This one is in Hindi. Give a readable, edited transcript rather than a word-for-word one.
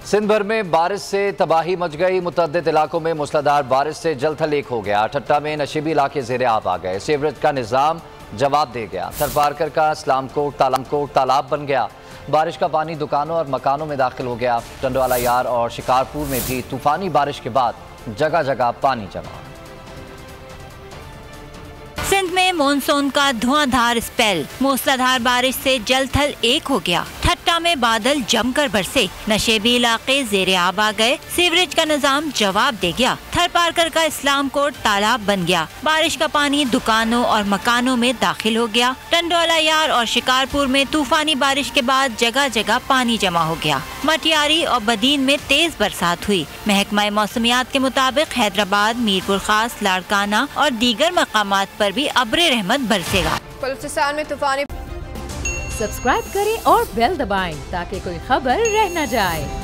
सिंध भर में बारिश से तबाही मच गई। मुतअद्दिद इलाकों में मूसलाधार बारिश से जल थल एक हो गया। ठट्टा में नशीबी इलाके ज़ेरे आब आ गए। सीवरेज का निज़ाम जवाब दे गया। थरपारकर का इस्लामकोट तालाब बन गया। बारिश का पानी दुकानों और मकानों में दाखिल हो गया। टंडवाला यार और शिकारपुर में भी तूफानी बारिश के बाद जगह जगह पानी जमा। सिंध में मानसून का धुआंधार स्पेल। मूसलाधार बारिश से जल थल एक हो गया। ठट्टा में बादल जमकर बरसे। नशेबी इलाके ज़ेरे आब आ गए। सीवरेज का निजाम जवाब दे गया। थरपारकर का इस्लामकोट तालाब बन गया। बारिश का पानी दुकानों और मकानों में दाखिल हो गया। टंडवाला यार और शिकारपुर में तूफानी बारिश के बाद जगह जगह पानी जमा हो गया। मटियारी और बदीन में तेज बरसात हुई। महकमा मौसमियात के मुताबिक हैदराबाद, मीरपुर खास, लाड़काना और दीगर मकामात पर भी अब्रे रहमत बरसेगा। बलूचिस्तान में तूफानी। सब्सक्राइब करें और बेल दबाएं ताकि कोई खबर रह न जाए।